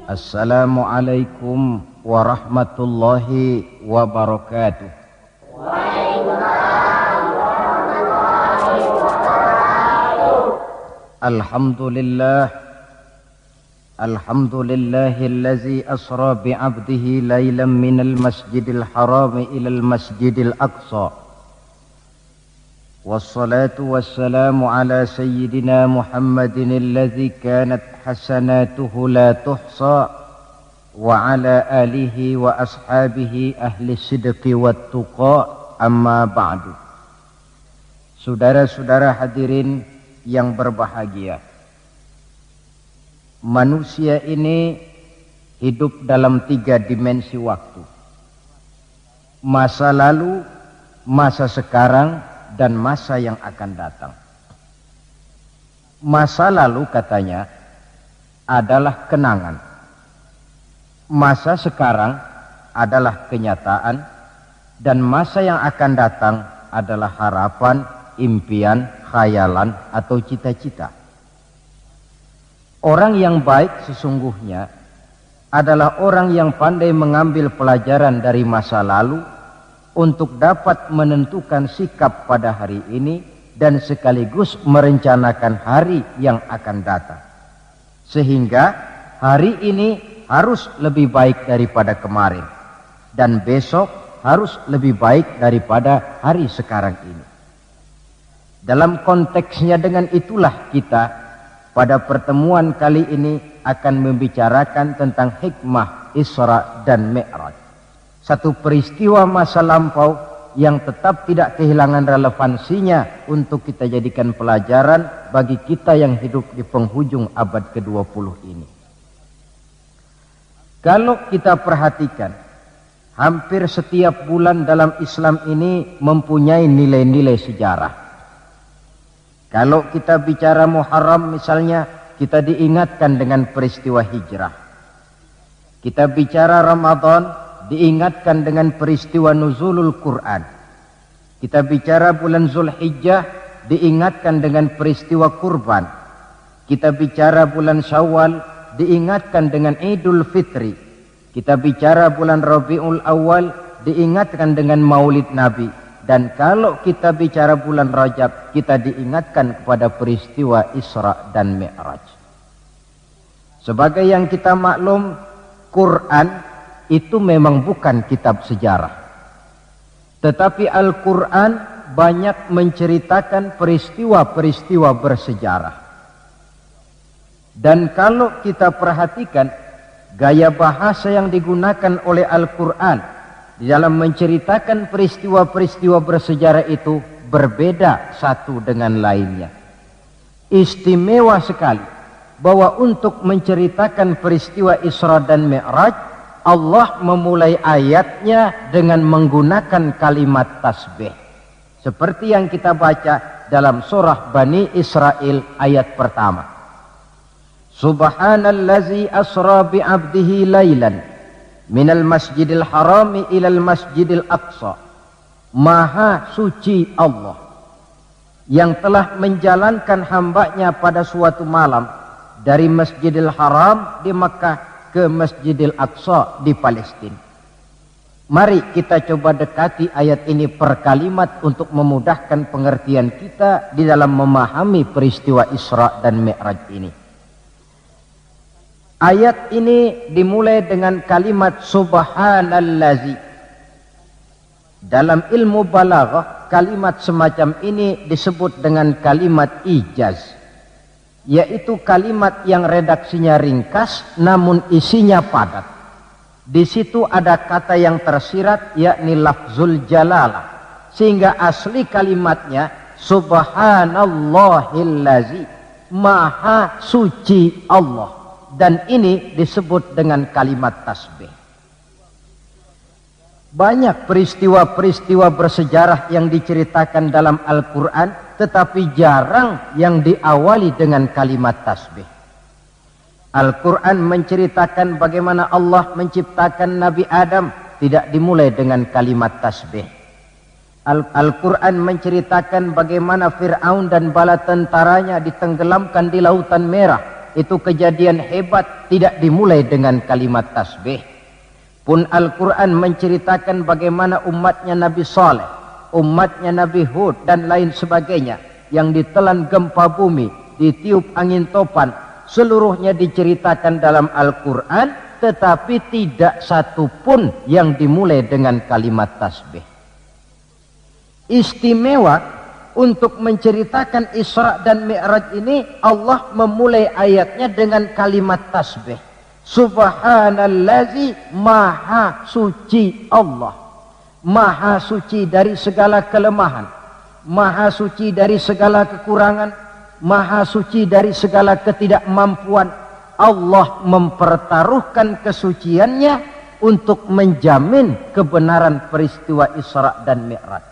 Assalamualaikum warahmatullahi wabarakatuh. Waalaikumsalam warahmatullahi wabarakatuh. Alhamdulillahillazi asra bi'abdihi laylan minal masjidil haram ilal masjidil aqsa. Wassalatu wassalamu ala sayyidina Muhammadin alladzi kanat hasanatuhu la tuhsa wa ala alihi wa ashabihi ahli sidqi wat tuqa, amma ba'du. Saudara-saudara hadirin yang berbahagia, manusia ini hidup dalam 3 dimensi waktu: masa lalu, masa sekarang, dan masa yang akan datang. Masa lalu katanya adalah kenangan, masa sekarang adalah kenyataan, dan masa yang akan datang adalah harapan, impian, khayalan, atau cita-cita. Orang yang baik sesungguhnya adalah orang yang pandai mengambil pelajaran dari masa lalu untuk dapat menentukan sikap pada hari ini dan sekaligus merencanakan hari yang akan datang. Sehingga hari ini harus lebih baik daripada kemarin, dan besok harus lebih baik daripada hari sekarang ini. Dalam konteksnya dengan itulah kita pada pertemuan kali ini akan membicarakan tentang hikmah Isra dan Mi'raj. Satu peristiwa masa lampau yang tetap tidak kehilangan relevansinya untuk kita jadikan pelajaran bagi kita yang hidup di penghujung abad ke-20 ini. Kalau kita perhatikan, hampir setiap bulan dalam Islam ini mempunyai nilai-nilai sejarah. Kalau kita bicara Muharram misalnya, kita diingatkan dengan peristiwa hijrah. Kita bicara Ramadan, diingatkan dengan peristiwa nuzulul Quran. Kita bicara bulan Zulhijjah, diingatkan dengan peristiwa kurban. Kita bicara bulan Syawal, diingatkan dengan Idul Fitri. Kita bicara bulan Rabiul Awal, diingatkan dengan Maulid Nabi. Dan kalau kita bicara bulan Rajab, kita diingatkan kepada peristiwa Isra dan Mi'raj. Sebagai yang kita maklum, Quran itu memang bukan kitab sejarah. Tetapi Al-Quran banyak menceritakan peristiwa-peristiwa bersejarah. Dan kalau kita perhatikan gaya bahasa yang digunakan oleh Al-Quran di dalam menceritakan peristiwa-peristiwa bersejarah itu berbeda satu dengan lainnya. Istimewa sekali bahwa untuk menceritakan peristiwa Isra dan Mi'raj, Allah memulai ayatnya dengan menggunakan kalimat tasbih. Seperti yang kita baca dalam surah Bani Israel ayat pertama. Subhanallazi asra bi'abdihi laylan minal masjidil harami ilal masjidil aqsa. Maha suci Allah yang telah menjalankan hambanya pada suatu malam dari Masjidil Haram di Makkah ke Masjidil Aqsa di Palestina. Mari kita coba dekati ayat ini per kalimat untuk memudahkan pengertian kita di dalam memahami peristiwa Isra dan Mi'raj ini. Ayat ini dimulai dengan kalimat subhanallazi. Dalam ilmu balaghah, kalimat semacam ini disebut dengan kalimat ijaz, yaitu kalimat yang redaksinya ringkas namun isinya padat. Di situ ada kata yang tersirat, yakni lafzul jalalah, sehingga asli kalimatnya subhanallahillazi, maha suci Allah, dan ini disebut dengan kalimat tasbih. Banyak peristiwa-peristiwa bersejarah yang diceritakan dalam Al-Quran, tetapi jarang yang diawali dengan kalimat tasbih. Al-Quran menceritakan bagaimana Allah menciptakan Nabi Adam, tidak dimulai dengan kalimat tasbih. Al-Quran menceritakan bagaimana Fir'aun dan bala tentaranya ditenggelamkan di Lautan Merah, itu kejadian hebat tidak dimulai dengan kalimat tasbih. Pun Al-Quran menceritakan bagaimana umatnya Nabi Saleh, umatnya Nabi Hud dan lain sebagainya yang ditelan gempa bumi, ditiup angin topan, seluruhnya diceritakan dalam Al-Quran, tetapi tidak satu pun yang dimulai dengan kalimat tasbih. Istimewa untuk menceritakan Isra dan Mi'raj ini, Allah memulai ayatnya dengan kalimat tasbih. Subhanallazi, maha suci Allah. Maha suci dari segala kelemahan, maha suci dari segala kekurangan, maha suci dari segala ketidakmampuan. Allah mempertaruhkan kesuciannya untuk menjamin kebenaran peristiwa Isra dan Mi'raj.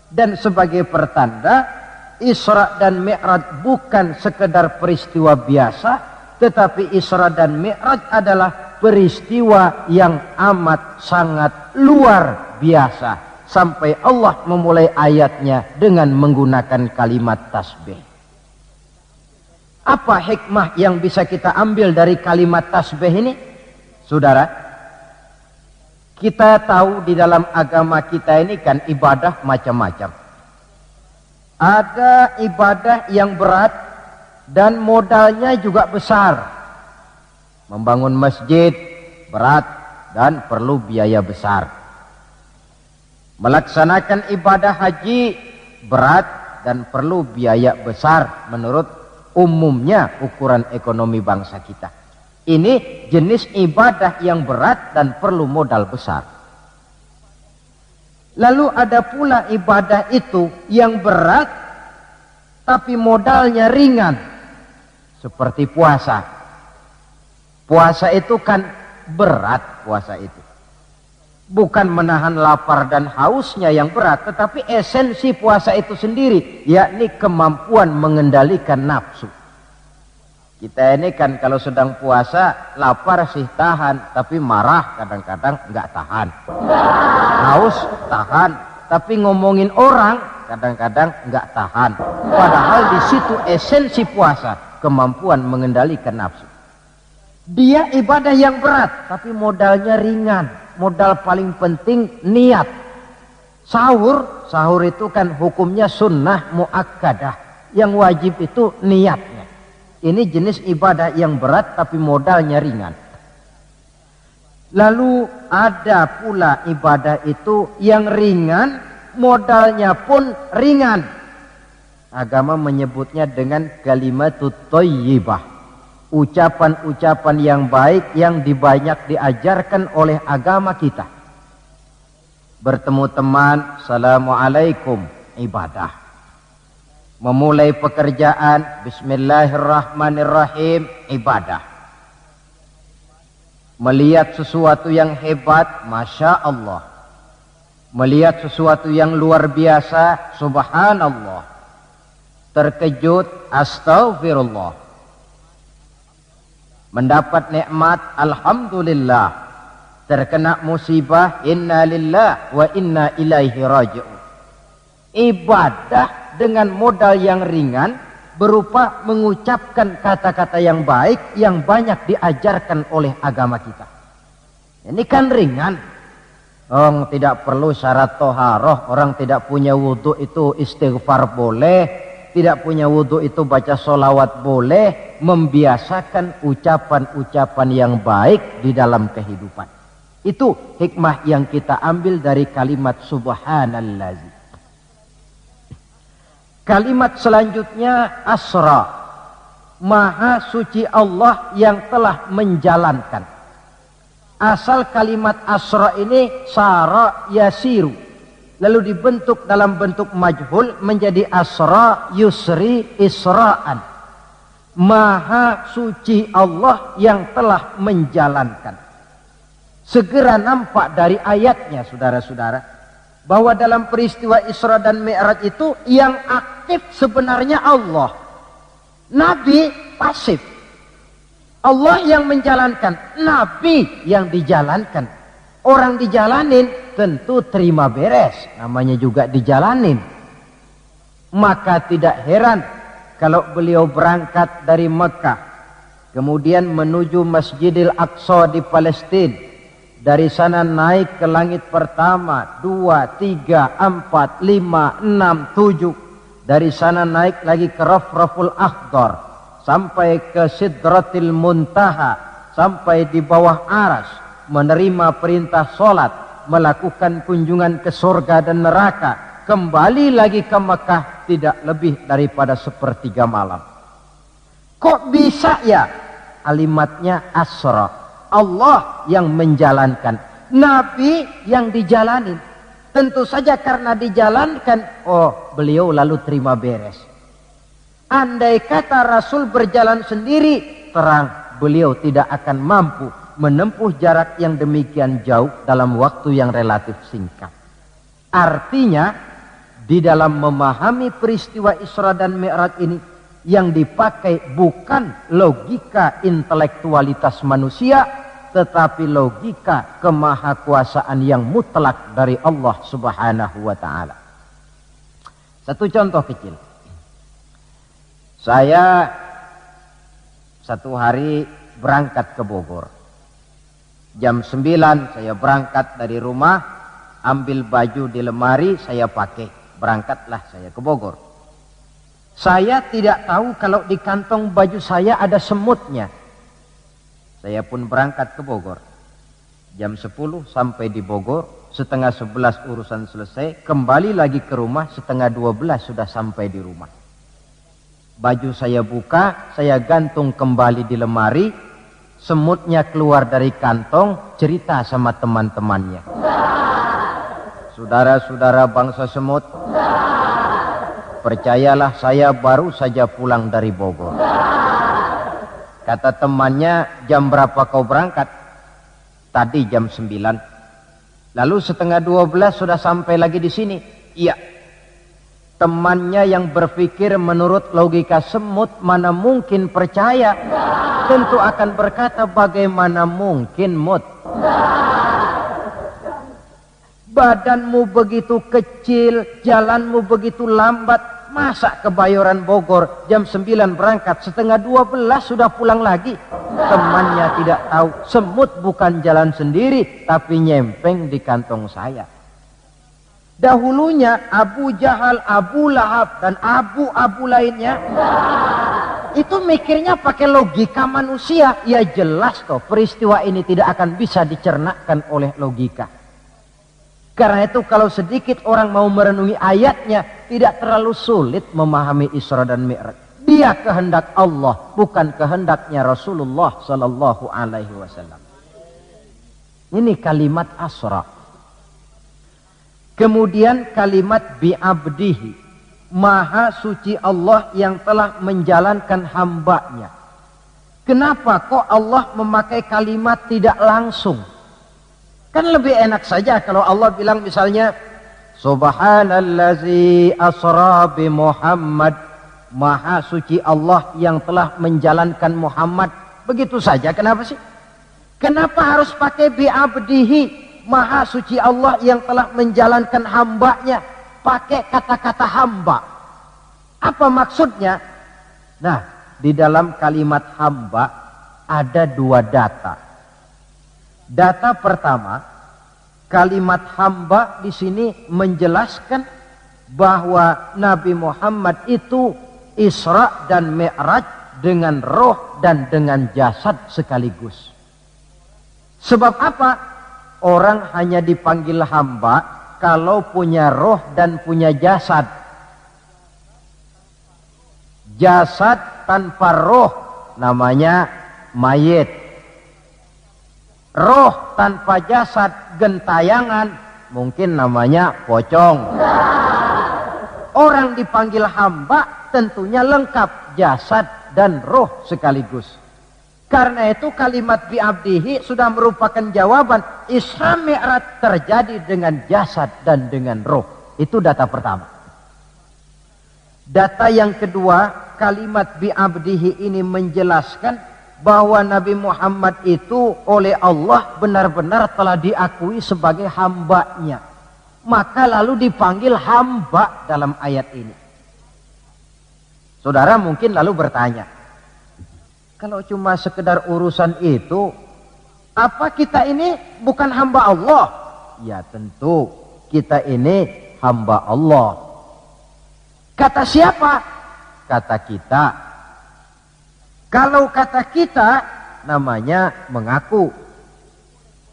Dan sebagai pertanda, Isra dan Mi'raj bukan sekedar peristiwa biasa, tetapi Isra dan Mi'raj adalah peristiwa yang amat sangat luar biasa. Sampai Allah memulai ayatnya dengan menggunakan kalimat tasbih. Apa hikmah yang bisa kita ambil dari kalimat tasbih ini? Saudara, kita tahu di dalam agama kita ini kan ibadah macam-macam. Ada ibadah yang berat dan modalnya juga besar. Membangun masjid berat dan perlu biaya besar. Melaksanakan ibadah haji berat dan perlu biaya besar menurut umumnya ukuran ekonomi bangsa kita. Ini jenis ibadah yang berat dan perlu modal besar. Lalu ada pula ibadah itu yang berat tapi modalnya ringan. Seperti puasa. Puasa itu kan berat, puasa itu. Bukan menahan lapar dan hausnya yang berat, tetapi esensi puasa itu sendiri, yakni kemampuan mengendalikan nafsu. Kita ini kan kalau sedang puasa, lapar sih tahan, tapi marah kadang-kadang nggak tahan. Haus tahan, tapi ngomongin orang kadang-kadang nggak tahan. Padahal di situ esensi puasa, kemampuan mengendalikan nafsu. Dia ibadah yang berat, tapi modalnya ringan. Modal paling penting niat. Sahur itu kan hukumnya sunnah muakkadah. Yang wajib itu niatnya. Ini jenis ibadah yang berat tapi modalnya ringan. Lalu ada pula ibadah itu yang ringan, modalnya pun ringan. Agama menyebutnya dengan kalimatut thayyibah. Ucapan-ucapan yang baik yang dibanyak diajarkan oleh agama kita. Bertemu teman, assalamualaikum, ibadah. Memulai pekerjaan, bismillahirrahmanirrahim, ibadah. Melihat sesuatu yang hebat, masya Allah. Melihat sesuatu yang luar biasa, subhanallah. Terkejut, astaghfirullah. Mendapat nikmat, alhamdulillah. Terkena musibah, inna lillah wa inna ilaihi raji'un. Ibadah dengan modal yang ringan berupa mengucapkan kata-kata yang baik yang banyak diajarkan oleh agama kita. Ini kan ringan. Orang tidak perlu syarat toharoh, orang tidak punya wudhu itu istighfar boleh, tidak punya wudhu itu baca sholawat boleh, membiasakan ucapan-ucapan yang baik di dalam kehidupan. Itu hikmah yang kita ambil dari kalimat subhanallazi. Kalimat selanjutnya asra. Maha suci Allah yang telah menjalankan. Asal kalimat asra ini sara yasiru. Lalu dibentuk dalam bentuk majhul menjadi asra yusri isra'an. Maha suci Allah yang telah menjalankan. Segera nampak dari ayatnya saudara-saudara, bahwa dalam peristiwa Isra dan Mi'raj itu yang aktif sebenarnya Allah. Nabi pasif. Allah yang menjalankan, Nabi yang dijalankan. Orang dijalanin tentu terima beres, namanya juga dijalanin. Maka tidak heran kalau beliau berangkat dari Mekah kemudian menuju Masjidil Aqsa di Palestina. Dari sana naik ke langit pertama, 2, 3, 4, 5, 6, 7. Dari sana naik lagi ke Rafraful Akhdar, sampai ke Sidratil Muntaha, sampai di bawah Aras, menerima perintah sholat, melakukan kunjungan ke surga dan neraka, kembali lagi ke Mekah tidak lebih daripada sepertiga malam. Kok bisa ya? Kalimatnya asra. Allah yang menjalankan, Nabi yang dijalanin. Tentu saja karena dijalankan, oh beliau lalu terima beres. Andai kata Rasul berjalan sendiri, terang beliau tidak akan mampu menempuh jarak yang demikian jauh dalam waktu yang relatif singkat. Artinya, di dalam memahami peristiwa Isra dan Mi'raj ini, yang dipakai bukan logika intelektualitas manusia, tetapi logika kemahakuasaan yang mutlak dari Allah Subhanahu wa ta'ala. Satu contoh kecil. Saya satu hari berangkat ke Bogor. Jam 9 saya berangkat dari rumah, ambil baju di lemari, saya pakai. Berangkatlah saya ke Bogor. Saya tidak tahu kalau di kantong baju saya ada semutnya. Saya pun berangkat ke Bogor. Jam 10 sampai di Bogor, setengah 11 urusan selesai, kembali lagi ke rumah, setengah 12 sudah sampai di rumah. Baju saya buka, saya gantung kembali di lemari, semutnya keluar dari kantong, cerita sama teman-temannya. Saudara-saudara bangsa semut, percayalah saya baru saja pulang dari Bogor. Kata temannya, jam berapa kau berangkat? Tadi jam 9. Lalu setengah 12 sudah sampai lagi di sini. Iya. Temannya yang berpikir menurut logika semut, mana mungkin percaya. Tentu akan berkata, bagaimana mungkin mut? Badanmu begitu kecil, jalanmu begitu lambat. Masa ke Bayoran Bogor jam 9 berangkat, setengah 12 sudah pulang lagi? Temannya tidak tahu, semut bukan jalan sendiri, tapi nyempeng di kantong saya. Dahulunya Abu Jahal, Abu Lahab, dan abu-abu lainnya, itu mikirnya pakai logika manusia. Ya jelas toh, peristiwa ini tidak akan bisa dicernakkan oleh logika. Karena itu kalau sedikit orang mau merenungi ayatnya, tidak terlalu sulit memahami Isra dan Mi'raj. Dia kehendak Allah, bukan kehendaknya Rasulullah Sallallahu Alaihi Wasallam. Ini kalimat asra. Kemudian kalimat bi'abdihi, maha suci Allah yang telah menjalankan hambanya. Kenapa kok Allah memakai kalimat tidak langsung? Kan lebih enak saja kalau Allah bilang misalnya, Subhanallazi asra bi Muhammad, maha suci Allah yang telah menjalankan Muhammad. Begitu saja, kenapa sih? Kenapa harus pakai bi'abdihi, maha suci Allah yang telah menjalankan hambanya? Pakai kata-kata hamba. Apa maksudnya? Nah, di dalam kalimat hamba ada dua data. Data pertama, kalimat hamba di sini menjelaskan bahwa Nabi Muhammad itu Isra dan Mi'raj dengan roh dan dengan jasad sekaligus. Sebab apa? Orang hanya dipanggil hamba kalau punya roh dan punya jasad. Jasad tanpa roh namanya mayit. Roh tanpa jasad gentayangan, mungkin namanya pocong. Orang dipanggil hamba tentunya lengkap jasad dan roh sekaligus. Karena itu kalimat bi'abdihi sudah merupakan jawaban Isra Mi'raj terjadi dengan jasad dan dengan roh. Itu data pertama. Data yang kedua, kalimat bi'abdihi ini menjelaskan bahwa Nabi Muhammad itu oleh Allah benar-benar telah diakui sebagai hambanya. Maka lalu dipanggil hamba dalam ayat ini. Saudara mungkin lalu bertanya, Kalau cuma sekedar urusan itu, apa kita ini bukan hamba Allah? Ya tentu, kita ini hamba Allah. Kata siapa? Kata kita. Kalau kata kita, namanya mengaku.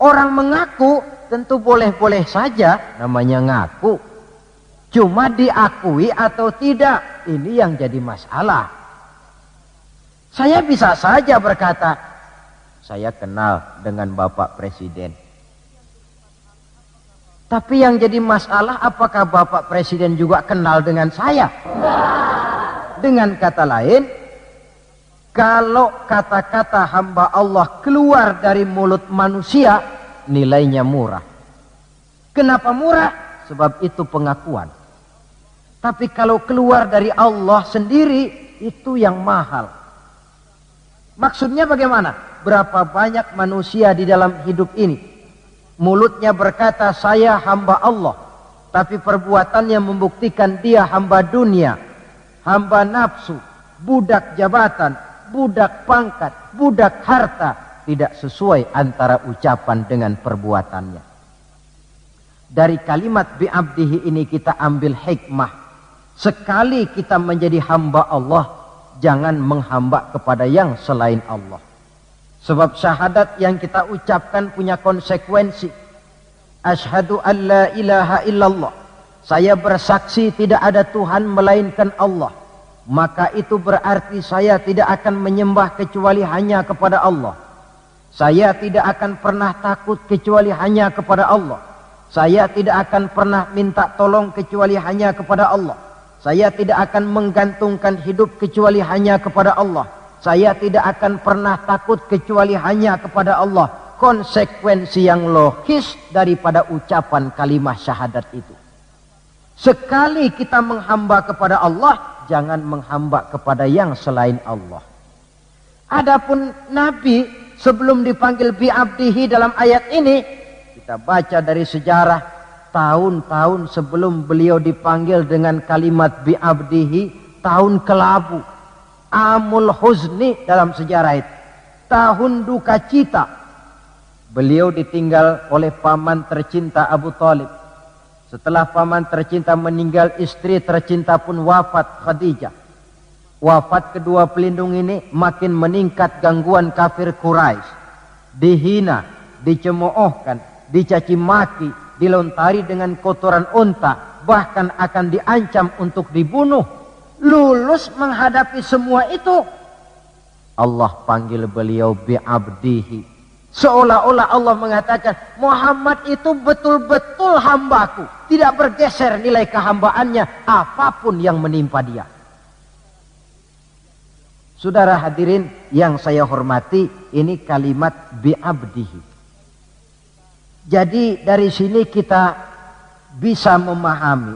Orang mengaku tentu boleh-boleh saja, namanya ngaku. Cuma diakui atau tidak, ini yang jadi masalah. Saya bisa saja berkata, saya kenal dengan Bapak Presiden. Tapi yang jadi masalah, apakah Bapak Presiden juga kenal dengan saya? Dengan kata lain, kalau kata-kata hamba Allah keluar dari mulut manusia, nilainya murah. Kenapa murah? Sebab itu pengakuan. Tapi kalau keluar dari Allah sendiri, itu yang mahal. Maksudnya bagaimana? Berapa banyak manusia di dalam hidup ini, mulutnya berkata saya hamba Allah, tapi perbuatannya membuktikan dia hamba dunia, hamba nafsu, budak jabatan, budak pangkat, budak harta. Tidak sesuai antara ucapan dengan perbuatannya. Dari kalimat bi'abdihi ini kita ambil hikmah. Sekali kita menjadi hamba Allah, jangan menghamba kepada yang selain Allah. Sebab syahadat yang kita ucapkan punya konsekuensi. Asyhadu an la ilaha illallah. Saya bersaksi tidak ada Tuhan melainkan Allah. Maka itu berarti saya tidak akan menyembah kecuali hanya kepada Allah. Saya tidak akan pernah takut kecuali hanya kepada Allah. Saya tidak akan pernah minta tolong kecuali hanya kepada Allah. Saya tidak akan menggantungkan hidup kecuali hanya kepada Allah. Saya tidak akan pernah takut kecuali hanya kepada Allah. Konsekuensi yang logis daripada ucapan kalimat syahadat itu. Sekali kita menghamba kepada Allah, jangan menghamba kepada yang selain Allah. Adapun Nabi sebelum dipanggil bi'abdihi dalam ayat ini, kita baca dari sejarah tahun-tahun sebelum beliau dipanggil dengan kalimat bi'abdihi, tahun kelabu, amul huzni dalam sejarah itu, tahun duka cita. Beliau ditinggal oleh paman tercinta Abu Thalib. Setelah paman tercinta meninggal, istri tercinta pun wafat, Khadijah. Wafat kedua pelindung ini, makin meningkat gangguan kafir Quraisy. Dihina, dicemoohkan, dicaci maki, dilontari dengan kotoran unta, bahkan akan diancam untuk dibunuh. Lulus menghadapi semua itu, Allah panggil beliau bi'abdihi. Seolah-olah Allah mengatakan, Muhammad itu betul-betul hambaku, tidak bergeser nilai kehambaannya apapun yang menimpa dia. Saudara hadirin yang saya hormati, ini kalimat bi'abdihi. Jadi dari sini kita bisa memahami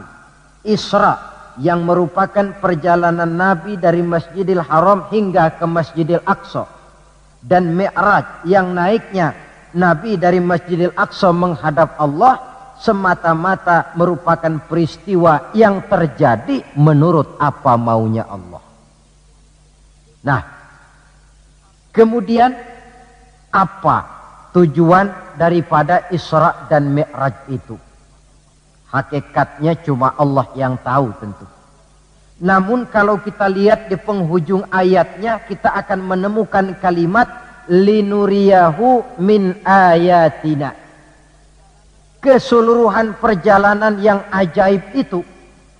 Isra yang merupakan perjalanan Nabi dari Masjidil Haram hingga ke Masjidil Aqsa, dan Mi'raj yang naiknya Nabi dari Masjidil Aqsa menghadap Allah semata-mata merupakan peristiwa yang terjadi menurut apa maunya Allah. Nah, kemudian apa tujuan daripada Isra dan Mi'raj itu? Hakikatnya cuma Allah yang tahu tentu. Namun kalau kita lihat di penghujung ayatnya, kita akan menemukan kalimat linuriyahu min ayatina. Keseluruhan perjalanan yang ajaib itu,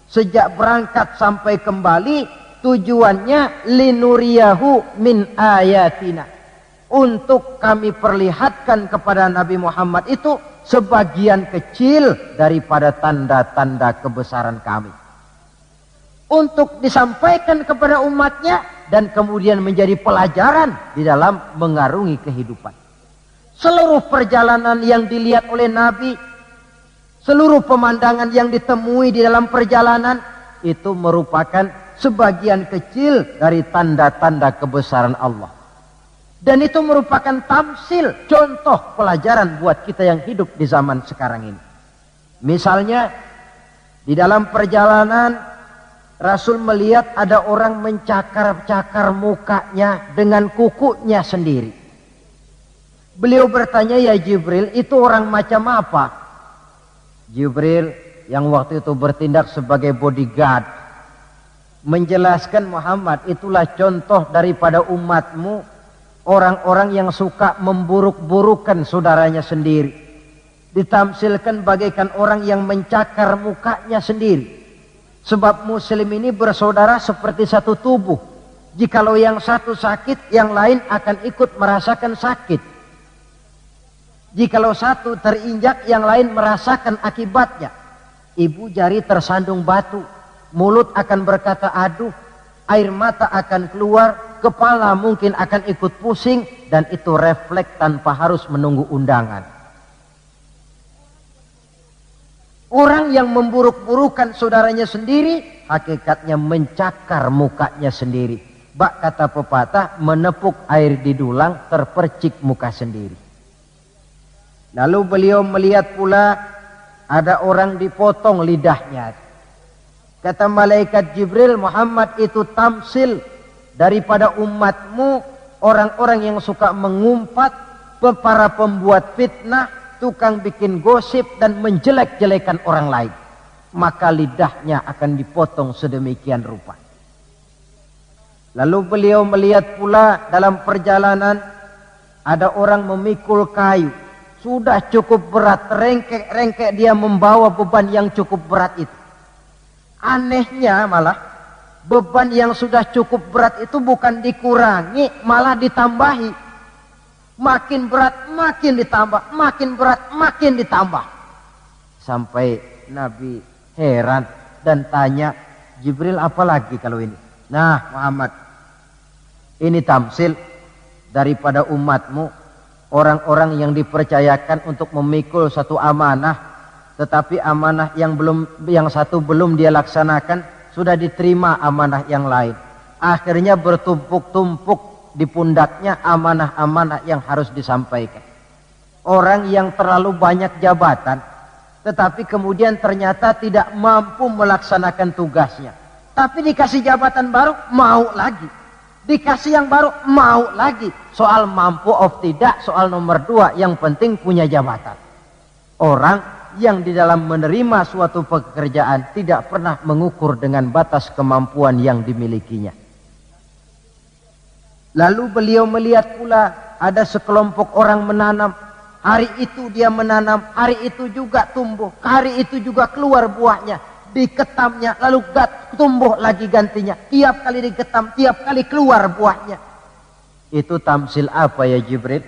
sejak berangkat sampai kembali, tujuannya linuriyahu min ayatina. Untuk kami perlihatkan kepada Nabi Muhammad itu sebagian kecil daripada tanda-tanda kebesaran kami. Untuk disampaikan kepada umatnya dan kemudian menjadi pelajaran di dalam mengarungi kehidupan. Seluruh perjalanan yang dilihat oleh Nabi, seluruh pemandangan yang ditemui di dalam perjalanan, itu merupakan sebagian kecil dari tanda-tanda kebesaran Allah. Dan itu merupakan tamsil, contoh pelajaran buat kita yang hidup di zaman sekarang ini. Misalnya, di dalam perjalanan Rasul melihat ada orang mencakar-cakar mukanya dengan kukunya sendiri. Beliau bertanya, ya Jibril, itu orang macam apa? Jibril yang waktu itu bertindak sebagai bodyguard menjelaskan, Muhammad, itulah contoh daripada umatmu, orang-orang yang suka memburuk-burukan saudaranya sendiri. Ditamsilkan bagaikan orang yang mencakar mukanya sendiri. Sebab muslim ini bersaudara seperti satu tubuh. Jikalau yang satu sakit, yang lain akan ikut merasakan sakit. Jikalau satu terinjak, yang lain merasakan akibatnya. Ibu jari tersandung batu, mulut akan berkata aduh, air mata akan keluar, kepala mungkin akan ikut pusing, dan itu refleks tanpa harus menunggu undangan. Orang yang memburuk-burukan saudaranya sendiri, hakikatnya mencakar mukanya sendiri. Bak kata pepatah, menepuk air di dulang, terpercik muka sendiri. Lalu beliau melihat pula ada orang dipotong lidahnya. Kata malaikat Jibril, Muhammad, itu tamsil daripada umatmu, orang-orang yang suka mengumpat, para pembuat fitnah, tukang bikin gosip dan menjelek-jelekan orang lain. Maka lidahnya akan dipotong sedemikian rupa. Lalu beliau melihat pula dalam perjalanan ada orang memikul kayu. Sudah cukup berat, rengkek-rengkek dia membawa beban yang cukup berat itu. Anehnya malah beban yang sudah cukup berat itu bukan dikurangi, malah ditambahi. Makin berat, makin ditambah. Makin berat, makin ditambah. Sampai Nabi heran dan tanya, Jibril, apa lagi kalau ini? Nah Muhammad, ini tamsil daripada umatmu, orang-orang yang dipercayakan untuk memikul satu amanah, tetapi amanah yang satu belum dia laksanakan, sudah diterima amanah yang lain. Akhirnya bertumpuk-tumpuk di pundaknya amanah-amanah yang harus disampaikan. Orang yang terlalu banyak jabatan, tetapi kemudian ternyata tidak mampu melaksanakan tugasnya. Tapi dikasih jabatan baru, mau lagi. Dikasih yang baru, mau lagi. Soal mampu of tidak, soal nomor 2, yang penting punya jabatan. Orang yang di dalam menerima suatu pekerjaan tidak pernah mengukur dengan batas kemampuan yang dimilikinya. Lalu beliau melihat pula ada sekelompok orang menanam. Hari itu dia menanam, hari itu juga tumbuh, hari itu juga keluar buahnya. Diketamnya, lalu tumbuh lagi gantinya. Tiap kali diketam, tiap kali keluar buahnya. Itu tamsil apa ya Jibril?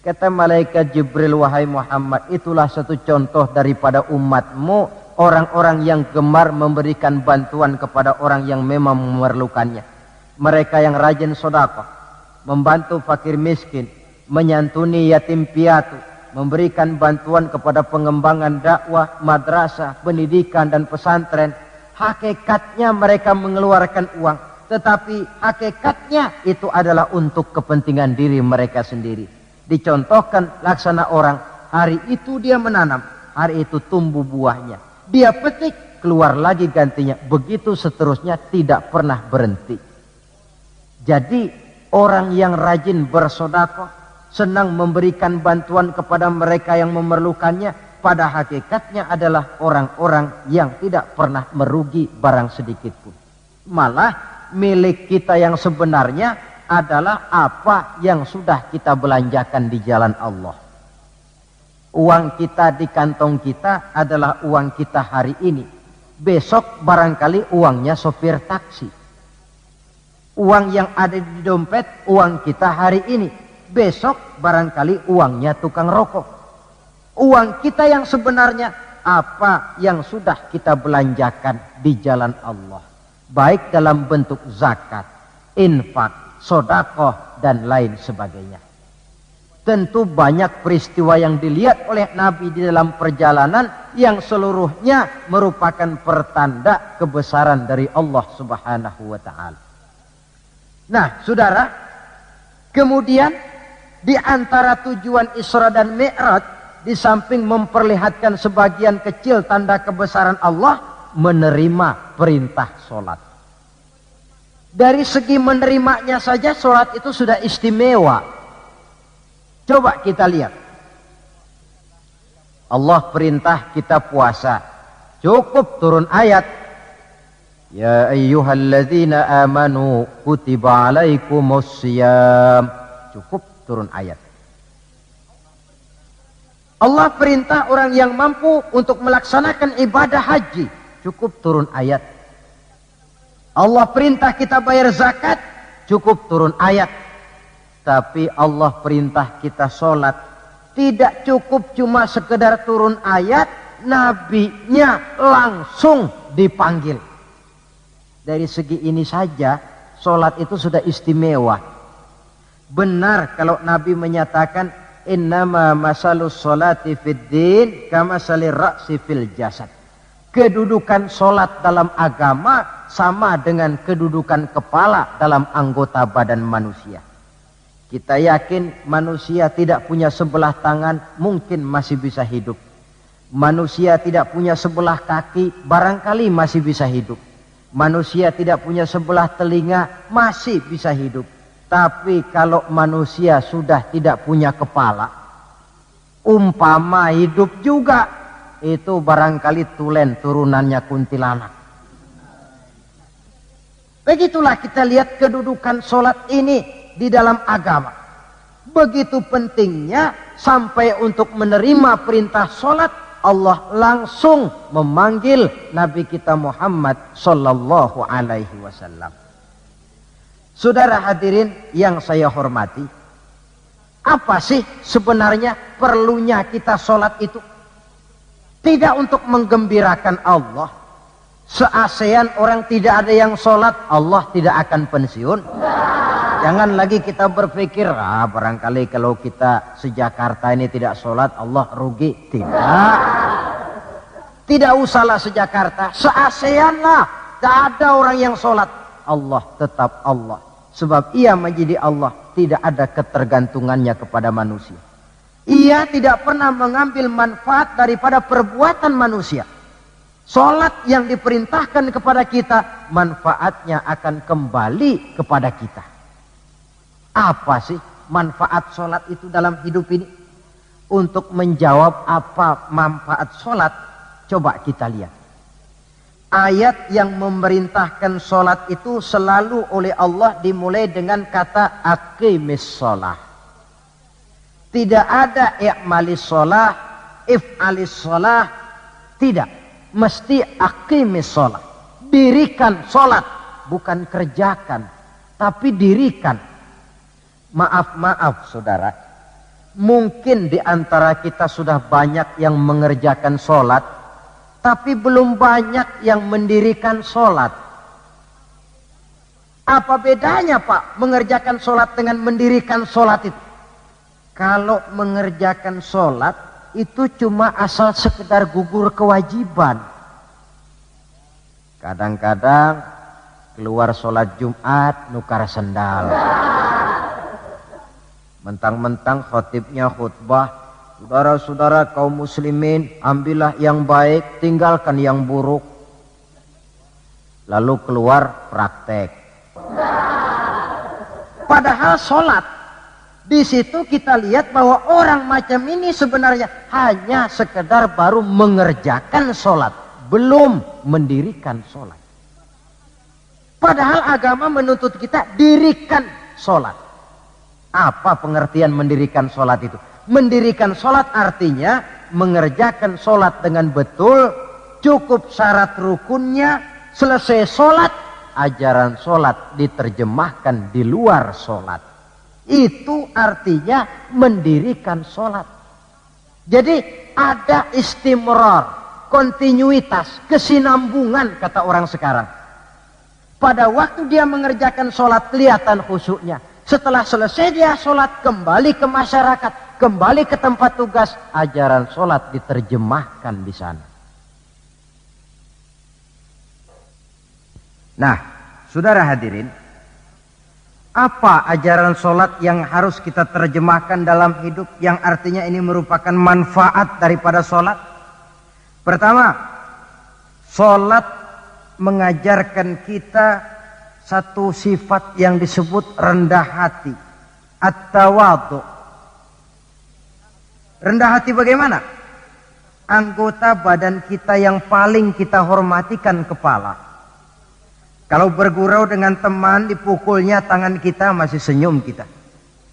Kata malaikat Jibril, wahai Muhammad, itulah satu contoh daripada umatmu, orang-orang yang gemar memberikan bantuan kepada orang yang memang memerlukannya. Mereka yang rajin sedekah, membantu fakir miskin, menyantuni yatim piatu, memberikan bantuan kepada pengembangan dakwah, madrasah, pendidikan dan pesantren. Hakikatnya mereka mengeluarkan uang, tetapi hakikatnya itu adalah untuk kepentingan diri mereka sendiri. Dicontohkan laksana orang, hari itu dia menanam, hari itu tumbuh buahnya. Dia petik, keluar lagi gantinya. Begitu seterusnya, tidak pernah berhenti. Jadi orang yang rajin bersedekah, senang memberikan bantuan kepada mereka yang memerlukannya, pada hakikatnya adalah orang-orang yang tidak pernah merugi barang sedikit pun. Malah milik kita yang sebenarnya adalah apa yang sudah kita belanjakan di jalan Allah. Uang kita di kantong kita adalah uang kita hari ini. Besok barangkali uangnya sopir taksi. Uang yang ada di dompet, uang kita hari ini. Besok barangkali uangnya tukang rokok. Uang kita yang sebenarnya, apa yang sudah kita belanjakan di jalan Allah. Baik dalam bentuk zakat, infak, sedekah, dan lain sebagainya. Tentu banyak peristiwa yang dilihat oleh Nabi di dalam perjalanan yang seluruhnya merupakan pertanda kebesaran dari Allah Subhanahu wa ta'ala. Nah, saudara, kemudian di antara tujuan Isra dan Mi'raj, di samping memperlihatkan sebagian kecil tanda kebesaran Allah, menerima perintah sholat. Dari segi menerimanya saja sholat itu sudah istimewa. Coba kita lihat. Allah perintah kita puasa. Cukup turun ayat. Ya ayyuhalladzina amanu kutiba alaikumussyiyam. Cukup turun ayat. Allah perintah orang yang mampu untuk melaksanakan ibadah haji. Cukup turun ayat. Allah perintah kita bayar zakat. Cukup turun ayat. Tapi Allah perintah kita sholat. Tidak cukup cuma sekedar turun ayat. Nabinya langsung dipanggil. Dari segi ini saja sholat itu sudah istimewa. Benar kalau Nabi menyatakan innama masalus sholati fid din kama salir ra'si fil jasad. Kedudukan sholat dalam agama sama dengan kedudukan kepala dalam anggota badan manusia. Kita yakin manusia tidak punya sebelah tangan mungkin masih bisa hidup. Manusia tidak punya sebelah kaki barangkali masih bisa hidup. Manusia tidak punya sebelah telinga masih bisa hidup. Tapi kalau manusia sudah tidak punya kepala, umpama hidup juga, itu barangkali tulen turunannya kuntilanak. Begitulah kita lihat kedudukan sholat ini di dalam agama. Begitu pentingnya sampai untuk menerima perintah sholat, Allah langsung memanggil Nabi kita Muhammad sallallahu alaihi wasallam. Saudara hadirin yang saya hormati, apa sih sebenarnya perlunya kita sholat itu? Tidak untuk menggembirakan Allah. Se-ASEAN orang tidak ada yang sholat, Allah tidak akan pensiun. Jangan lagi kita berpikir, barangkali kalau kita se-Jakarta ini tidak sholat, Allah rugi. Tidak. Tidak usahlah se-Jakarta, se-ASEAN lah. Tidak ada orang yang sholat. Allah tetap Allah. Sebab ia menjadi Allah, tidak ada ketergantungannya kepada manusia. Ia tidak pernah mengambil manfaat daripada perbuatan manusia. Sholat yang diperintahkan kepada kita, manfaatnya akan kembali kepada kita. Apa sih manfaat sholat itu dalam hidup ini? Untuk menjawab apa manfaat sholat, coba kita lihat. Ayat yang memerintahkan sholat itu selalu oleh Allah dimulai dengan kata aqimis sholah. Tidak ada i'malis sholah, if'alis sholah. Tidak. Mesti aqimis sholah. Dirikan sholat. Bukan kerjakan. Tapi dirikan. Maaf saudara. Mungkin di antara kita sudah banyak yang mengerjakan sholat. Tapi belum banyak yang mendirikan sholat. Apa bedanya Pak mengerjakan sholat dengan mendirikan sholat itu? Kalau mengerjakan sholat itu cuma asal sekedar gugur kewajiban. Kadang-kadang keluar sholat Jumat nukar sendal. Mentang-mentang khotibnya khutbah, saudara-saudara kaum muslimin, ambillah yang baik, tinggalkan yang buruk. Lalu keluar praktek. Padahal sholat, di situ kita lihat bahwa orang macam ini sebenarnya hanya sekedar baru mengerjakan sholat, belum mendirikan sholat. Padahal agama menuntut kita dirikan sholat. Apa pengertian mendirikan sholat itu? Mendirikan sholat artinya mengerjakan sholat dengan betul, cukup syarat rukunnya, selesai sholat, ajaran sholat diterjemahkan di luar sholat. Itu artinya mendirikan sholat. Jadi ada istimrar, kontinuitas, kesinambungan kata orang sekarang. Pada waktu dia mengerjakan sholat kelihatan khusyuknya. Setelah selesai dia sholat, kembali ke masyarakat, kembali ke tempat tugas, ajaran sholat diterjemahkan di sana. Nah, saudara hadirin, apa ajaran sholat yang harus kita terjemahkan dalam hidup, yang artinya ini merupakan manfaat daripada sholat? Pertama, Salat mengajarkan kita satu sifat yang disebut rendah hati, at-tawadhu. Rendah hati bagaimana? Anggota badan kita yang paling kita hormatikan kepala. Kalau bergurau dengan teman, dipukulnya tangan kita, masih senyum kita.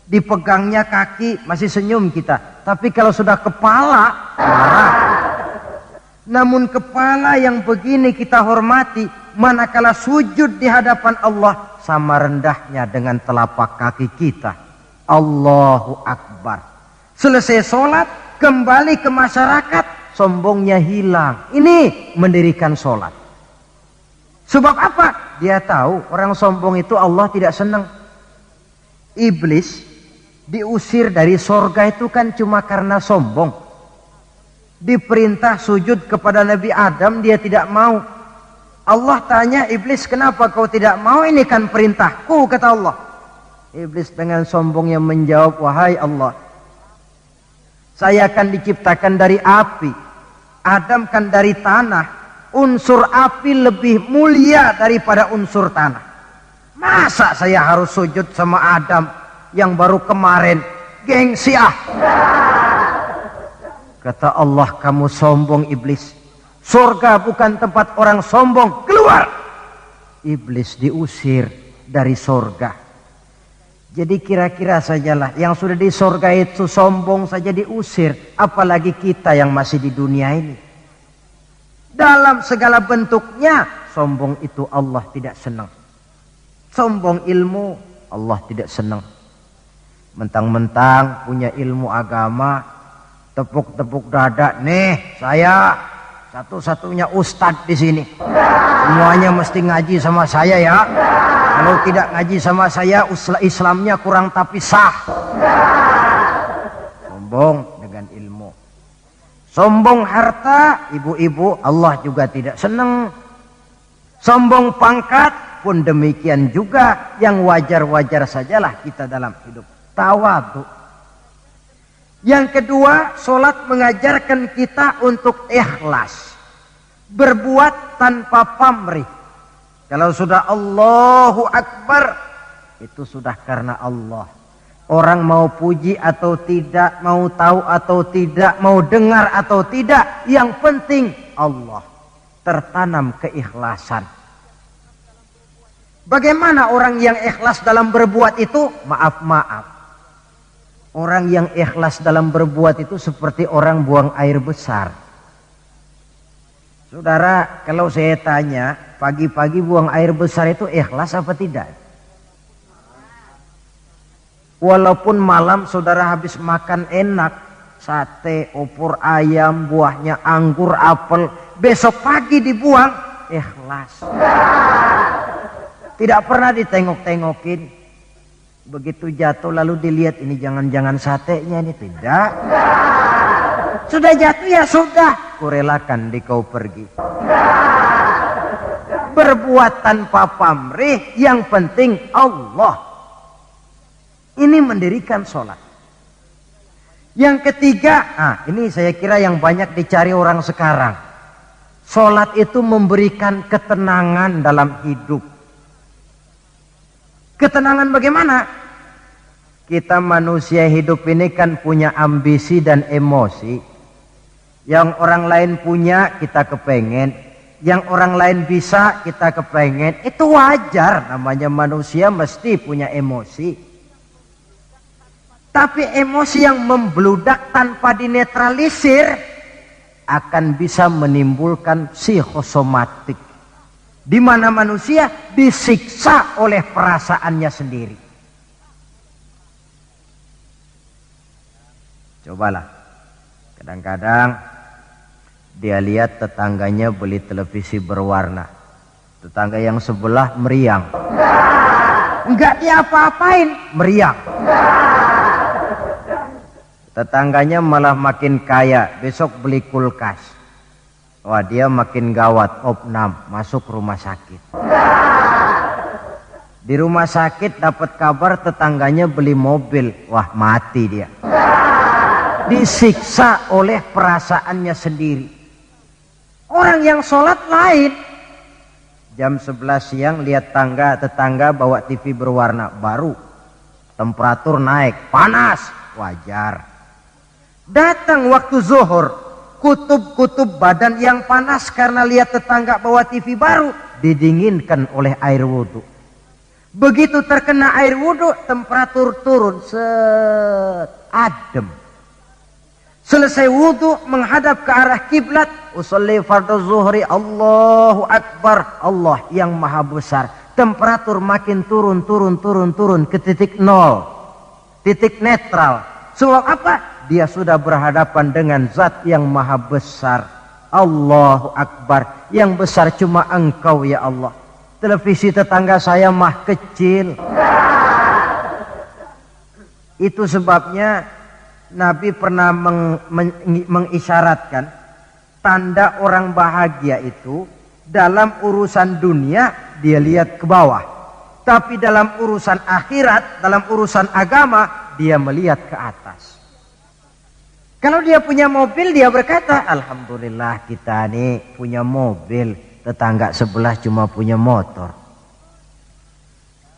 Dipegangnya kaki, masih senyum kita. Tapi kalau sudah kepala, marah. Namun kepala yang begini kita hormati, manakala sujud di hadapan Allah, sama rendahnya dengan telapak kaki kita. Allahu Akbar. Selesai sholat, kembali ke masyarakat, sombongnya hilang. Ini mendirikan sholat. Sebab apa? Dia tahu orang sombong itu Allah tidak senang. Iblis diusir dari sorga itu kan cuma karena sombong. Diperintah sujud kepada Nabi Adam, dia tidak mau. Allah tanya Iblis, kenapa kau tidak mau? Ini kan perintahku, kata Allah. Iblis dengan sombongnya menjawab, wahai Allah, saya akan diciptakan dari api, Adam kan dari tanah. Unsur api lebih mulia daripada unsur tanah. Masa saya harus sujud sama Adam yang baru kemarin? Gengsi ah. Kata Allah, kamu sombong Iblis. Surga bukan tempat orang sombong. Keluar. Iblis diusir dari surga. Jadi kira-kira sajalah yang sudah di surga itu sombong saja diusir, apalagi kita yang masih di dunia ini. Dalam segala bentuknya, sombong itu Allah tidak senang. Sombong ilmu, Allah tidak senang. Mentang-mentang punya ilmu agama, tepuk-tepuk dada, nih saya satu-satunya ustadz di sini. Semuanya mesti ngaji sama saya ya. Kalau tidak ngaji sama saya, Islamnya kurang tapi sah. Sombong dengan ilmu. Sombong harta, ibu-ibu, Allah juga tidak senang. Sombong pangkat pun demikian juga, yang wajar-wajar sajalah kita dalam hidup. Tawadhu. Yang kedua, solat mengajarkan kita untuk ikhlas. Berbuat tanpa pamrih. Kalau sudah Allahu Akbar, itu sudah karena Allah. Orang mau puji atau tidak, mau tahu atau tidak, mau dengar atau tidak, yang penting Allah. Tertanam keikhlasan. Bagaimana orang yang ikhlas dalam berbuat itu? Maaf-maaf. Orang yang ikhlas dalam berbuat itu seperti orang buang air besar. Saudara, kalau saya tanya, pagi-pagi buang air besar itu ikhlas apa tidak? Walaupun malam saudara habis makan enak, sate, opor ayam, buahnya anggur, apel, besok pagi dibuang, ikhlas. Tidak pernah ditengok-tengokin. Begitu jatuh lalu dilihat, ini jangan-jangan satenya ini, tidak. Sudah jatuh ya sudah, kurelakan kau pergi. Berbuat tanpa pamrih, yang penting Allah. Ini mendirikan sholat. Yang ketiga, ini saya kira yang banyak dicari orang sekarang. Sholat itu memberikan ketenangan dalam hidup. Ketenangan bagaimana? Kita manusia hidup ini kan punya ambisi dan emosi. Yang orang lain punya, kita kepengen. Yang orang lain bisa, kita kepengen. Itu wajar, namanya manusia mesti punya emosi. Tapi emosi yang membludak tanpa dinetralisir akan bisa menimbulkan psikosomatik, di mana manusia disiksa oleh perasaannya sendiri. Cobalah, kadang-kadang dia lihat tetangganya beli televisi berwarna, tetangga yang sebelah meriang, enggak dia apa-apain, meriang. Tetangganya malah makin kaya, besok beli kulkas. Wah, dia makin gawat, opnam, masuk rumah sakit. Di rumah sakit dapat kabar tetangganya beli mobil, wah mati dia. Disiksa oleh perasaannya sendiri. Orang yang sholat lain. Jam 11 siang lihat tetangga bawa TV berwarna baru. Temperatur naik, panas, wajar. Datang waktu zuhur, kutub-kutub badan yang panas karena lihat tetangga bawa TV baru, didinginkan oleh air wudhu. Begitu terkena air wudhu, temperatur turun, adem. Selesai wudhu menghadap ke arah kiblat, usolli fardhu zuhri, Allahu Akbar, Allah yang maha besar. Temperatur makin turun ke titik nol, titik netral. Sebab apa? Dia sudah berhadapan dengan zat yang maha besar. Allahu Akbar, yang besar cuma Engkau ya Allah. Televisi tetangga saya mah kecil. Itu sebabnya Nabi pernah mengisyaratkan tanda orang bahagia itu dalam urusan dunia dia lihat ke bawah, tapi dalam urusan akhirat, dalam urusan agama dia melihat ke atas. Kalau dia punya mobil dia berkata, alhamdulillah kita nih punya mobil, tetangga sebelah cuma punya motor.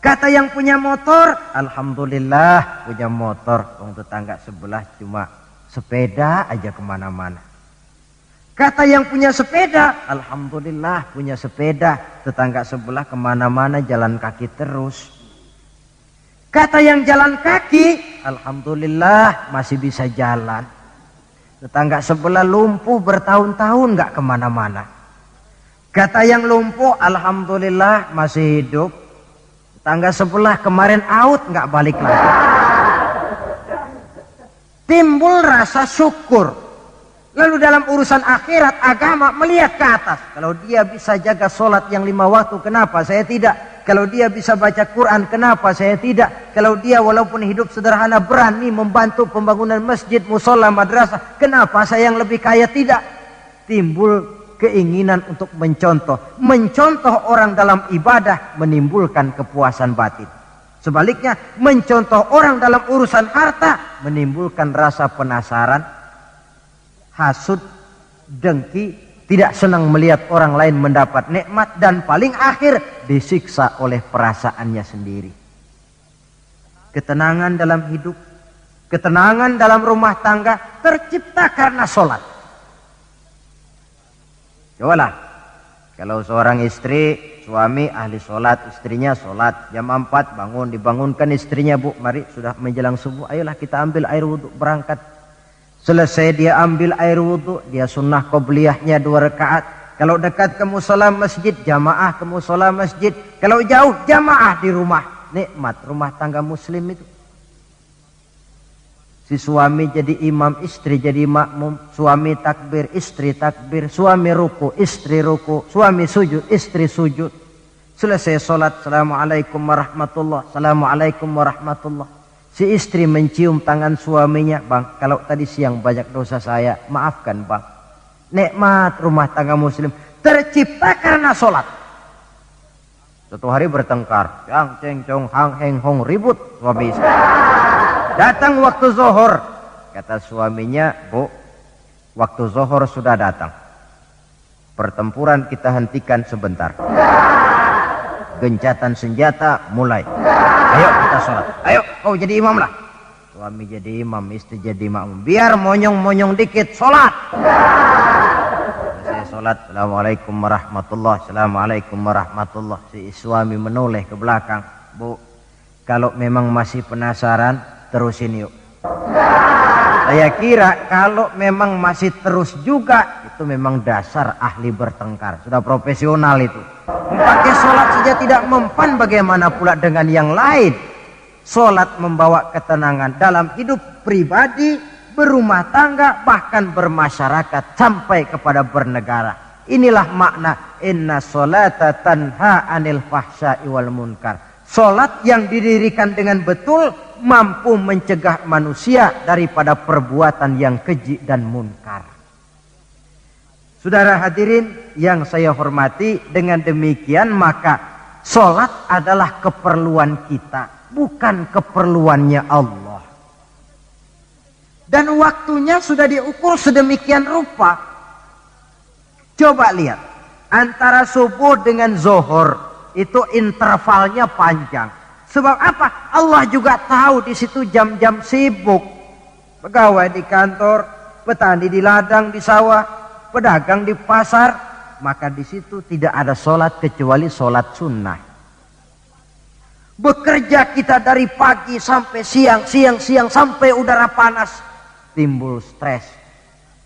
Kata yang punya motor, alhamdulillah punya motor. Orang tetangga sebelah cuma sepeda aja kemana-mana. Kata yang punya sepeda, alhamdulillah punya sepeda. Tetangga sebelah kemana-mana jalan kaki terus. Kata yang jalan kaki, alhamdulillah masih bisa jalan. Tetangga sebelah lumpuh bertahun-tahun gak kemana-mana. Kata yang lumpuh, alhamdulillah masih hidup. Tangga sebelah kemarin out nggak balik lagi. Timbul rasa syukur. Lalu dalam urusan akhirat agama melihat ke atas. Kalau dia bisa jaga sholat yang 5 waktu, kenapa saya tidak? Kalau dia bisa baca Quran, kenapa saya tidak? Kalau dia walaupun hidup sederhana berani membantu pembangunan masjid, musola, madrasah, kenapa saya yang lebih kaya tidak? Timbul keinginan untuk mencontoh orang dalam ibadah menimbulkan kepuasan batin. Sebaliknya, mencontoh orang dalam urusan harta menimbulkan rasa penasaran, hasud, dengki, tidak senang melihat orang lain mendapat nikmat, dan paling akhir disiksa oleh perasaannya sendiri. Ketenangan dalam hidup, ketenangan dalam rumah tangga tercipta karena sholat. Cobalah, kalau seorang istri, suami ahli sholat, istrinya sholat, jam 4 bangun, dibangunkan istrinya, bu, mari sudah menjelang subuh, ayolah kita ambil air wudhu, berangkat. Selesai dia ambil air wudhu, dia sunnah qobliyahnya 2 rakaat. Kalau dekat ke musola masjid, jamaah ke musola masjid. Kalau jauh, jamaah di rumah. Nikmat rumah tangga muslim itu. Si suami jadi imam, istri jadi makmum. Suami takbir, istri takbir. Suami ruku, istri ruku. Suami sujud, istri sujud. Selesai sholat, assalamualaikum warahmatullah, assalamualaikum warahmatullah. Si istri mencium tangan suaminya, bang, kalau tadi siang banyak dosa saya, maafkan bang. Nikmat rumah tangga muslim tercipta karena sholat. Suatu hari bertengkar, yang ceng cong hang heng hong, ribut suami istri. Datang waktu zuhur, kata suaminya, bu, waktu zuhur sudah datang. Pertempuran kita hentikan sebentar. Gencatan senjata mulai. Ayo kita sholat. Ayo kau jadi imam lah. Suami jadi imam, istri jadi makmum. Biar monyong-monyong dikit, sholat. Selesai sholat, assalamualaikum warahmatullah, assalamualaikum warahmatullah. Si suami menoleh ke belakang, bu, kalau memang masih penasaran, terusin yuk. Saya kira kalau memang masih terus juga, itu memang dasar ahli bertengkar. Sudah profesional itu. Pakai sholat saja tidak mempan, bagaimana pula dengan yang lain. Sholat membawa ketenangan dalam hidup pribadi, berumah tangga, bahkan bermasyarakat sampai kepada bernegara. Inilah makna inna sholata tanha anil fahsya'i wal munkar. Sholat yang didirikan dengan betul mampu mencegah manusia daripada perbuatan yang keji dan munkar. Saudara hadirin yang saya hormati, dengan demikian maka sholat adalah keperluan kita, bukan keperluannya Allah. Dan waktunya sudah diukur sedemikian rupa. Coba lihat, antara subuh dengan zuhur itu intervalnya panjang. Sebab apa? Allah juga tahu di situ jam-jam sibuk. Pegawai di kantor, petani di ladang, di sawah, pedagang di pasar, maka di situ tidak ada sholat kecuali sholat sunnah. Bekerja kita dari pagi sampai siang sampai udara panas, timbul stres.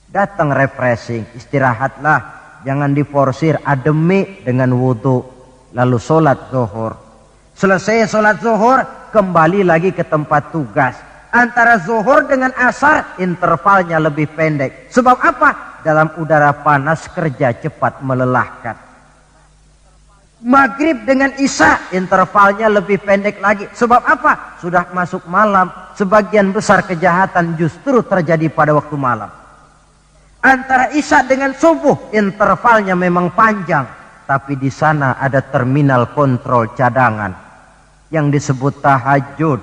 Datang refreshing, istirahatlah. Jangan diforsir, ademi dengan wudhu. Lalu sholat zuhur. Selesai sholat zuhur, kembali lagi ke tempat tugas. Antara zuhur dengan asar, intervalnya lebih pendek. Sebab apa? Dalam udara panas, kerja cepat melelahkan. Maghrib dengan isya, intervalnya lebih pendek lagi. Sebab apa? Sudah masuk malam. Sebagian besar kejahatan justru terjadi pada waktu malam. Antara isya dengan subuh, intervalnya memang panjang, tapi di sana ada terminal kontrol cadangan yang disebut tahajud,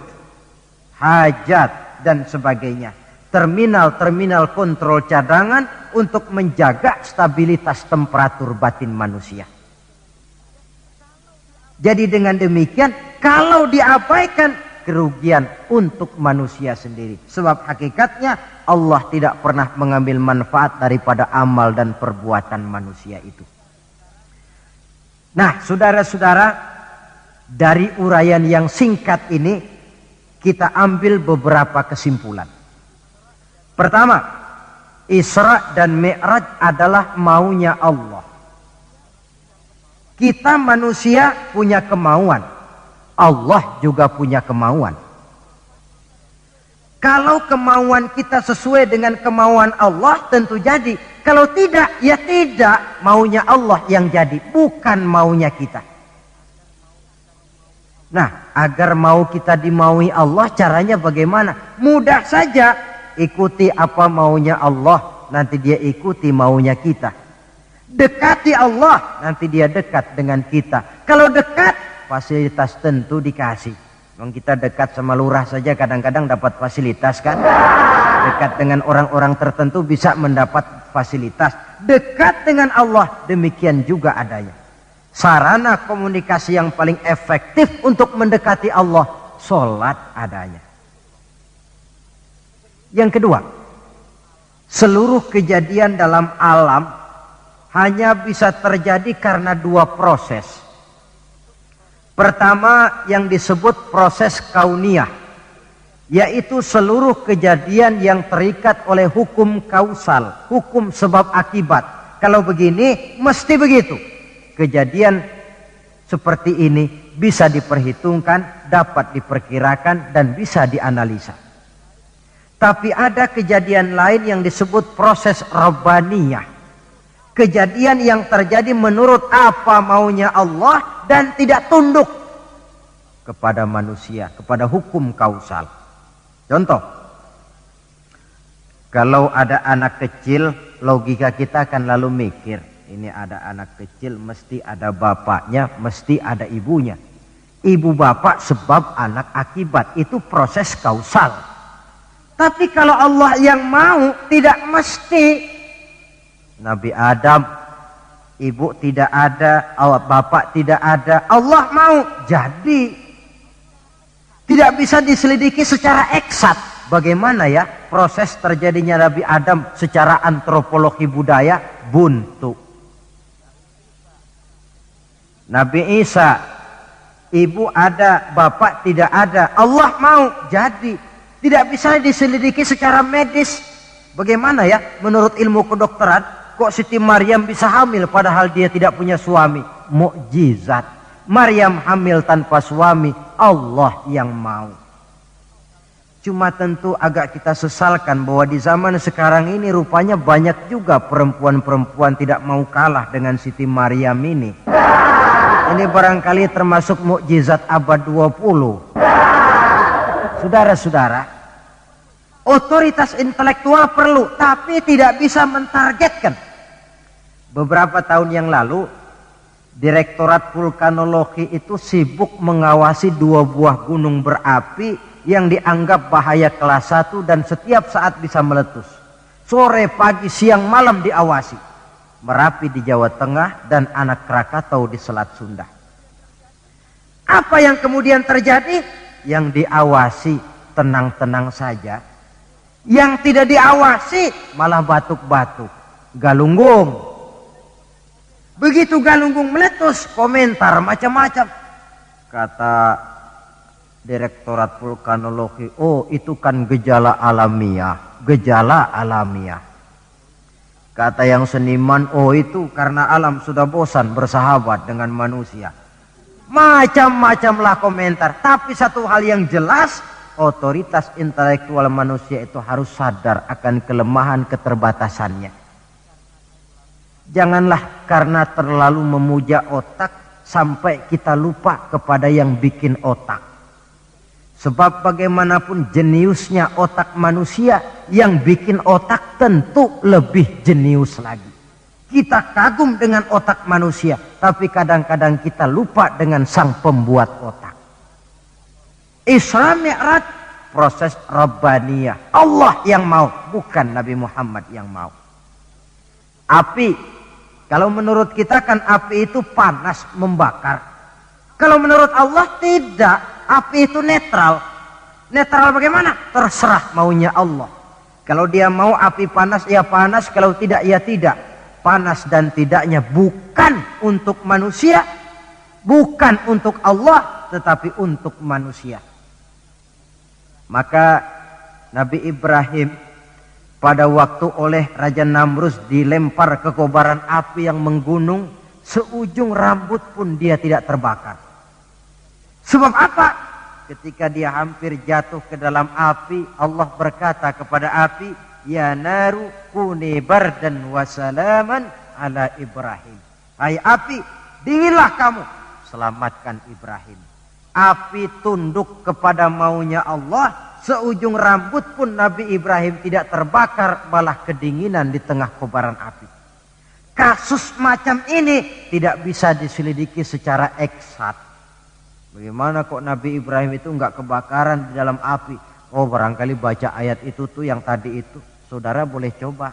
hajat dan sebagainya. Terminal kontrol cadangan untuk menjaga stabilitas temperatur batin manusia. Jadi dengan demikian, kalau diabaikan, kerugian untuk manusia sendiri. Sebab hakikatnya Allah tidak pernah mengambil manfaat daripada amal dan perbuatan manusia itu. Nah, saudara-saudara, dari uraian yang singkat ini kita ambil beberapa kesimpulan. Pertama, Isra dan Mi'raj adalah maunya Allah. Kita manusia punya kemauan, Allah juga punya kemauan. Kalau kemauan kita sesuai dengan kemauan Allah, tentu jadi. Kalau tidak, ya tidak. Maunya Allah yang jadi, bukan maunya kita. Nah, agar mau kita dimaui Allah, caranya bagaimana? Mudah saja. Ikuti apa maunya Allah, nanti dia ikuti maunya kita. Dekati Allah, nanti dia dekat dengan kita. Kalau dekat, fasilitas tentu dikasih. Memang kita dekat sama lurah saja kadang-kadang dapat fasilitas kan. Dekat dengan orang-orang tertentu bisa mendapat fasilitas. Dekat dengan Allah, demikian juga adanya. Sarana komunikasi yang paling efektif untuk mendekati Allah, sholat adanya. Yang kedua, seluruh kejadian dalam alam hanya bisa terjadi karena dua proses. Pertama yang disebut proses kauniyah, yaitu seluruh kejadian yang terikat oleh hukum kausal, hukum sebab akibat. Kalau begini, mesti begitu. Kejadian seperti ini bisa diperhitungkan, dapat diperkirakan, dan bisa dianalisa. Tapi ada kejadian lain yang disebut proses rabbaniyah. Kejadian yang terjadi menurut apa maunya Allah dan tidak tunduk kepada manusia, kepada hukum kausal. Contoh, kalau ada anak kecil, logika kita akan lalu mikir, ini ada anak kecil, mesti ada bapaknya, mesti ada ibunya. Ibu bapak sebab anak akibat, itu proses kausal. Tapi kalau Allah yang mau, tidak mesti. Nabi Adam, ibu tidak ada, bapak tidak ada, Allah mau, jadi. Tidak bisa diselidiki secara eksat. Bagaimana ya proses terjadinya Nabi Adam secara antropologi budaya? Buntu. Nabi Isa, ibu ada, bapak tidak ada, Allah mau, jadi. Tidak bisa diselidiki secara medis. Bagaimana ya menurut ilmu kedokteran, kok Siti Maryam bisa hamil padahal dia tidak punya suami? Mukjizat. Maryam hamil tanpa suami, Allah yang mau. Cuma tentu agak kita sesalkan bahwa di zaman sekarang ini rupanya banyak juga perempuan-perempuan tidak mau kalah dengan Siti Maryam ini. Ini barangkali termasuk mukjizat abad 20. Saudara-saudara, otoritas intelektual perlu, tapi tidak bisa mentargetkan. Beberapa tahun yang lalu, Direktorat Vulkanologi itu sibuk mengawasi 2 buah gunung berapi yang dianggap bahaya kelas 1 dan setiap saat bisa meletus. Sore, pagi, siang, malam diawasi. Merapi di Jawa Tengah, dan Anak Krakatau di Selat Sunda. Apa yang kemudian terjadi? Yang diawasi tenang-tenang saja. Yang tidak diawasi malah batuk-batuk, galunggung. Begitu galunggung meletus, komentar macam-macam. Kata Direktorat Vulkanologi, oh itu kan gejala alamiah. Gejala alamiah. Kata yang seniman, oh itu karena alam sudah bosan bersahabat dengan manusia. Macam-macamlah komentar. Tapi satu hal yang jelas, otoritas intelektual manusia itu harus sadar akan kelemahan keterbatasannya. Janganlah karena terlalu memuja otak sampai kita lupa kepada yang bikin otak. Sebab bagaimanapun jeniusnya otak manusia, yang bikin otak tentu lebih jenius lagi. Kita kagum dengan otak manusia, tapi kadang-kadang kita lupa dengan sang pembuat otak. Isra Mi'raj proses Rabbaniyah. Allah yang mau, bukan Nabi Muhammad yang mau. Api, kalau menurut kita kan api itu panas membakar. Kalau menurut Allah tidak. Api itu netral. Netral bagaimana? Terserah maunya Allah. Kalau dia mau api panas, ya panas. Kalau tidak, ya tidak. Panas dan tidaknya bukan untuk manusia, bukan untuk Allah, tetapi untuk manusia. Maka Nabi Ibrahim pada waktu oleh Raja Namrus dilempar ke kobaran api yang menggunung, seujung rambut pun dia tidak terbakar. Sebab apa? Ketika dia hampir jatuh ke dalam api, Allah berkata kepada api, ya naru kuni bardan wa salaman ala Ibrahim. Hai api, dinginlah kamu, selamatkan Ibrahim. Api tunduk kepada maunya Allah, seujung rambut pun Nabi Ibrahim tidak terbakar, malah kedinginan di tengah kobaran api. Kasus macam ini tidak bisa diselidiki secara eksat. Bagaimana kok Nabi Ibrahim itu enggak kebakaran di dalam api? Oh, barangkali baca ayat itu tuh yang tadi itu. Saudara boleh coba.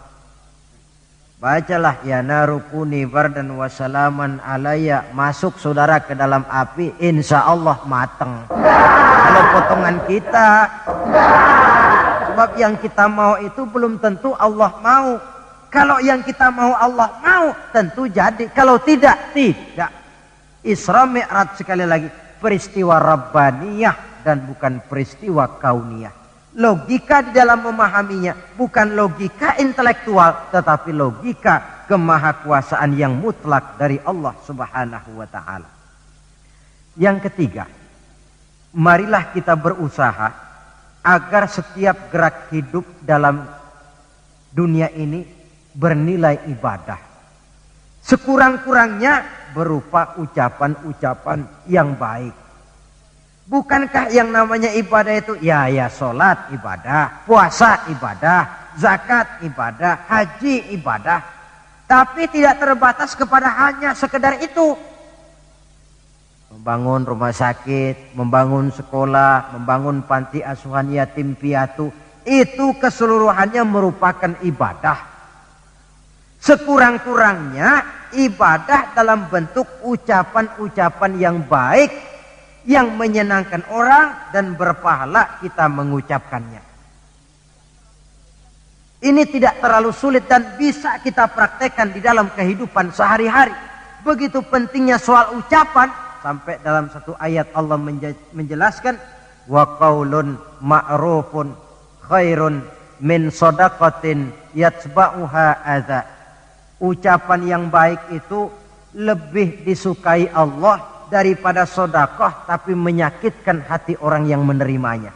Bacalah ya narukuni bardan wa salaman alayya. Masuk saudara ke dalam api, insya Allah mateng. Kalau potongan kita. Sebab yang kita mau itu belum tentu Allah mau. Kalau yang kita mau Allah mau, tentu jadi. Kalau tidak, tidak. Isra Mi'raj sekali lagi. Peristiwa Rabbaniyah dan bukan peristiwa kauniyah. Logika di dalam memahaminya bukan logika intelektual, tetapi logika kemahakuasaan yang mutlak dari Allah Subhanahu wa ta'ala. Yang ketiga, marilah kita berusaha agar setiap gerak hidup dalam dunia ini bernilai ibadah. Sekurang-kurangnya berupa ucapan-ucapan yang baik. Bukankah yang namanya ibadah itu ya sholat ibadah, puasa ibadah, zakat ibadah, haji ibadah. Tapi tidak terbatas kepada hanya sekedar itu. Membangun rumah sakit, membangun sekolah, membangun panti asuhan yatim piatu, itu keseluruhannya merupakan ibadah. Sekurang-kurangnya ibadah dalam bentuk ucapan-ucapan yang baik, yang menyenangkan orang dan berpahala kita mengucapkannya. Ini tidak terlalu sulit dan bisa kita praktekkan di dalam kehidupan sehari-hari. Begitu pentingnya soal ucapan, sampai dalam satu ayat Allah menjelaskan, wa qaulun ma'rufun khairun min shadaqatin yatba'uha adza. Ucapan yang baik itu lebih disukai Allah daripada sedekah tapi menyakitkan hati orang yang menerimanya.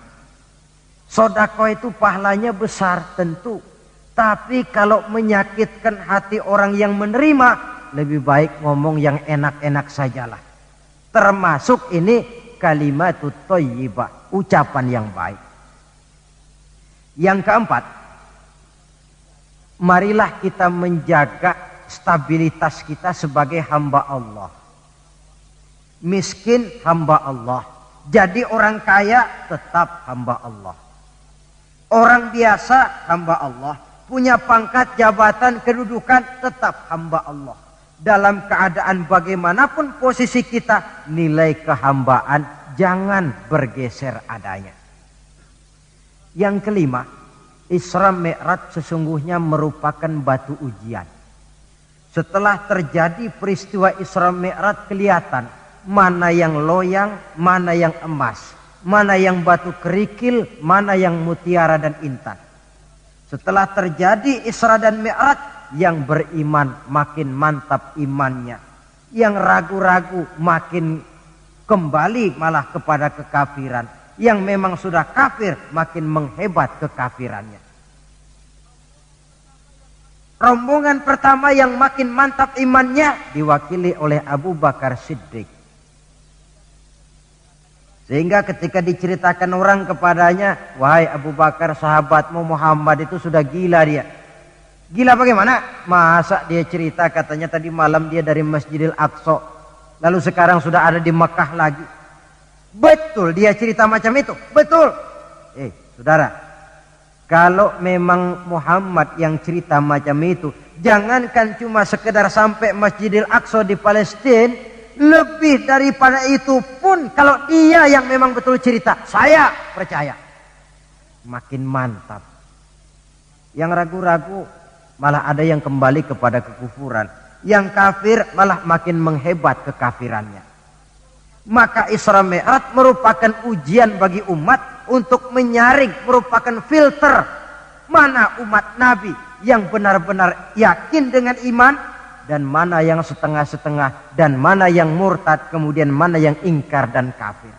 Sedekah itu pahalanya besar tentu, tapi kalau menyakitkan hati orang yang menerima, lebih baik ngomong yang enak-enak sajalah. Termasuk ini kalimatut thayyibah, ucapan yang baik. Yang keempat, marilah kita menjaga stabilitas kita sebagai hamba Allah. Miskin hamba Allah. Jadi orang kaya tetap hamba Allah. Orang biasa hamba Allah. punya pangkat, jabatan, kedudukan, tetap hamba Allah. Dalam keadaan bagaimanapun posisi kita, nilai kehambaan jangan bergeser adanya. Yang kelima, Isra Mi'raj sesungguhnya merupakan batu ujian. Setelah terjadi peristiwa Isra Mi'raj, kelihatan mana yang loyang, mana yang emas, mana yang batu kerikil, mana yang mutiara dan intan. Setelah terjadi Isra dan Mi'raj, yang beriman makin mantap imannya, yang ragu-ragu makin kembali malah kepada kekafiran, yang memang sudah kafir makin menghebat kekafirannya. Rombongan pertama yang makin mantap imannya diwakili oleh Abu Bakar Siddiq. Sehingga ketika diceritakan orang kepadanya, wahai Abu Bakar, sahabatmu Muhammad itu sudah gila dia. Gila bagaimana? Masa dia cerita katanya tadi malam dia dari Masjidil Aqsa, lalu sekarang sudah ada di Mekah lagi. Betul dia cerita macam itu? Betul. Saudara, kalau memang Muhammad yang cerita macam itu, jangankan cuma sekedar sampai Masjidil Aqsa di Palestina, lebih daripada itu pun kalau dia yang memang betul cerita, saya percaya. Makin mantap. Yang ragu-ragu malah ada yang kembali kepada kekufuran. Yang kafir malah makin menghebat kekafirannya. Maka Isra Mi'raj merupakan ujian bagi umat untuk menyaring, merupakan filter mana umat Nabi yang benar-benar yakin dengan iman, dan mana yang setengah-setengah, dan mana yang murtad, kemudian mana yang ingkar dan kafir.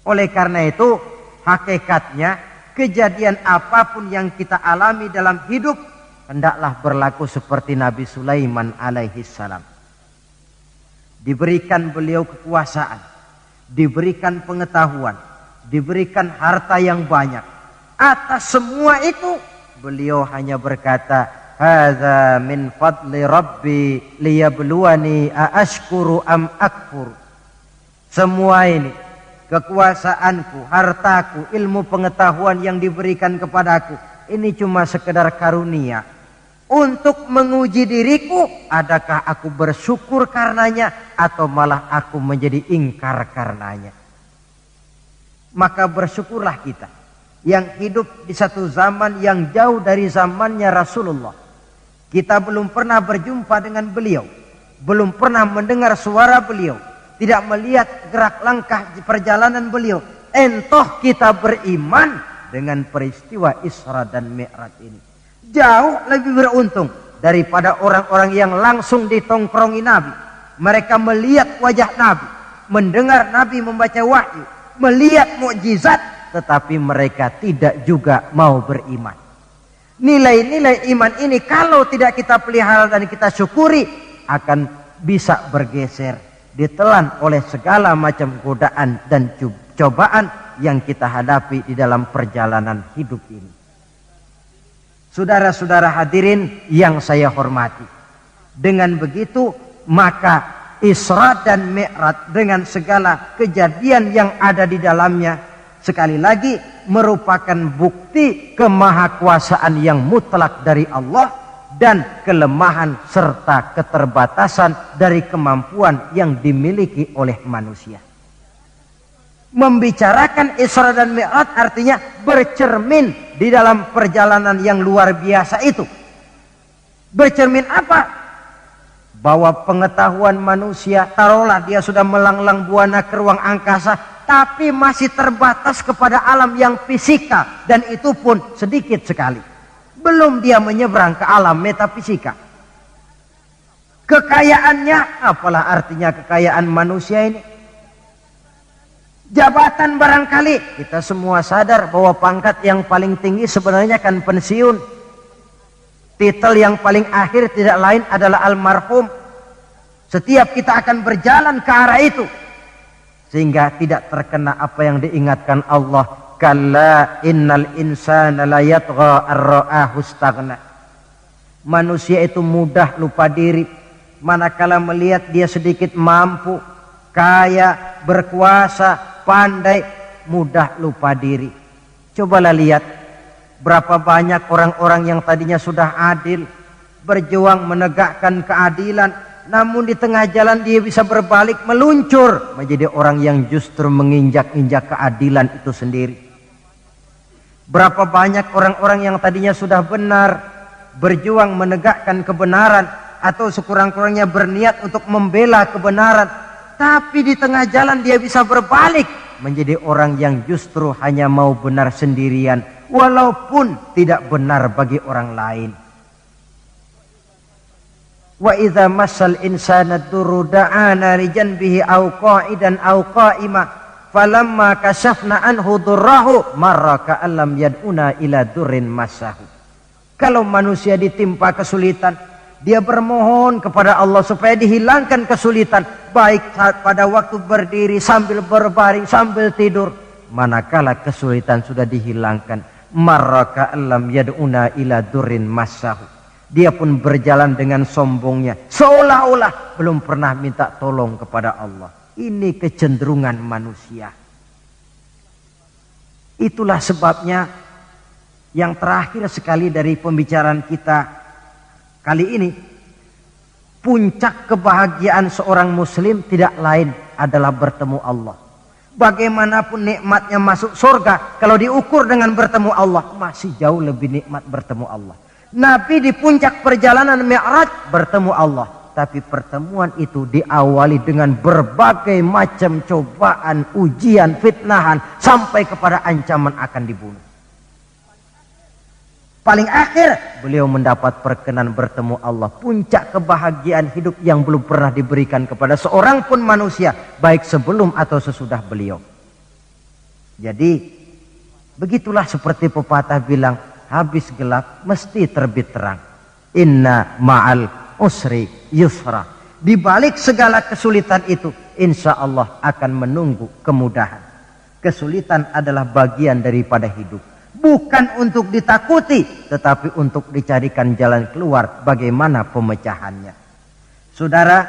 Oleh karena itu, hakikatnya kejadian apapun yang kita alami dalam hidup, hendaklah berlaku seperti Nabi Sulaiman alaihi salam. Diberikan beliau kekuasaan, diberikan pengetahuan, diberikan harta yang banyak. Atas semua itu, beliau hanya berkata, hadza min fadli rabbi liyabluwani aashkuru am akfur. Semua ini, kekuasaanku, hartaku, ilmu pengetahuan yang diberikan kepadaku, ini cuma sekedar karunia untuk menguji diriku, adakah aku bersyukur karenanya atau malah aku menjadi ingkar karenanya. Maka bersyukurlah kita yang hidup di satu zaman yang jauh dari zamannya Rasulullah. Kita belum pernah berjumpa dengan beliau, belum pernah mendengar suara beliau, tidak melihat gerak langkah perjalanan beliau. Entoh kita beriman dengan peristiwa Isra dan Mi'raj ini. Jauh lebih beruntung daripada orang-orang yang langsung ditongkrongi Nabi. Mereka melihat wajah Nabi, mendengar Nabi membaca wahyu, melihat mukjizat, tetapi mereka tidak juga mau beriman. Nilai-nilai iman ini kalau tidak kita pelihara dan kita syukuri, akan bisa bergeser, ditelan oleh segala macam godaan dan cobaan yang kita hadapi di dalam perjalanan hidup ini. Saudara-saudara hadirin yang saya hormati, dengan begitu maka Isra dan Mi'raj dengan segala kejadian yang ada di dalamnya, sekali lagi merupakan bukti kemahakuasaan yang mutlak dari Allah dan kelemahan serta keterbatasan dari kemampuan yang dimiliki oleh manusia. Membicarakan Isra dan Mi'raj artinya bercermin di dalam perjalanan yang luar biasa itu. Bercermin apa? Bahwa pengetahuan manusia, taruhlah dia sudah melanglang buana ke ruang angkasa, tapi masih terbatas kepada alam yang fisika, dan itu pun sedikit sekali. Belum dia menyeberang ke alam metafisika. Kekayaannya, apalah artinya kekayaan manusia ini? Jabatan barangkali, kita semua sadar bahwa pangkat yang paling tinggi sebenarnya kan pensiun. Titel yang paling akhir tidak lain adalah almarhum. Setiap kita akan berjalan ke arah itu, sehingga tidak terkena apa yang diingatkan Allah, kalla innal insana la yatgha ar-ra'ahu istaghna. Manusia itu mudah lupa diri manakala melihat dia sedikit mampu, kaya, berkuasa, pandai, mudah lupa diri. Cobalah lihat Berapa banyak orang-orang yang tadinya sudah adil, berjuang menegakkan keadilan, namun di tengah jalan dia bisa berbalik meluncur menjadi orang yang justru menginjak-injak keadilan itu sendiri. Berapa banyak orang-orang yang tadinya sudah benar, berjuang menegakkan kebenaran, atau sekurang-kurangnya berniat untuk membela kebenaran, tapi di tengah jalan dia bisa berbalik menjadi orang yang justru hanya mau benar sendirian, walaupun tidak benar bagi orang lain. Wa idza massal insana durru da'ana li janbihi aw qa'idan aw qa'ima falamma kashafna anhu durrahu marra ka'allam yad'una ila durrin massahu. Kalau manusia ditimpa kesulitan, dia bermohon kepada Allah supaya dihilangkan kesulitan, baik saat pada waktu berdiri, sambil berbaring, sambil tidur. Manakala kesulitan sudah dihilangkan, marra ka'allam yad'una ila durrin massahu, dia pun berjalan dengan sombongnya, seolah-olah belum pernah minta tolong kepada Allah. Ini kecenderungan manusia. Itulah sebabnya yang terakhir sekali dari pembicaraan kita kali ini, puncak kebahagiaan seorang muslim tidak lain adalah bertemu Allah. Bagaimanapun nikmatnya masuk surga, kalau diukur dengan bertemu Allah, masih jauh lebih nikmat bertemu Allah. Nabi di puncak perjalanan Mi'raj bertemu Allah, tapi pertemuan itu diawali dengan berbagai macam cobaan, ujian, fitnahan, sampai kepada ancaman akan dibunuh. Paling akhir beliau mendapat perkenan bertemu Allah. Puncak kebahagiaan hidup yang belum pernah diberikan kepada seorang pun manusia, baik sebelum atau sesudah beliau. Jadi begitulah seperti pepatah bilang, habis gelap mesti terbit terang. Inna ma'al usri yusra. Di balik segala kesulitan itu, insya Allah akan menunggu kemudahan. Kesulitan adalah bagian daripada hidup. Bukan untuk ditakuti, tetapi untuk dicarikan jalan keluar bagaimana pemecahannya. Saudara,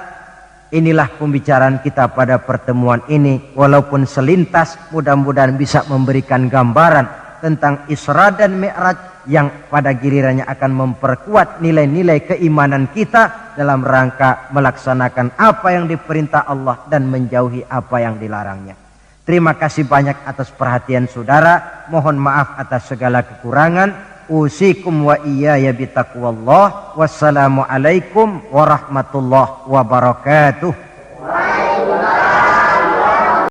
inilah pembicaraan kita pada pertemuan ini. Walaupun selintas, mudah-mudahan bisa memberikan gambaran tentang Isra dan Mi'raj yang pada gilirannya akan memperkuat nilai-nilai keimanan kita dalam rangka melaksanakan apa yang diperintah Allah dan menjauhi apa yang dilarangnya. Terima kasih banyak atas perhatian saudara. Mohon maaf atas segala kekurangan. Usikum wa iyaya bitaqwallah. Wassalamualaikum warahmatullahi wabarakatuh.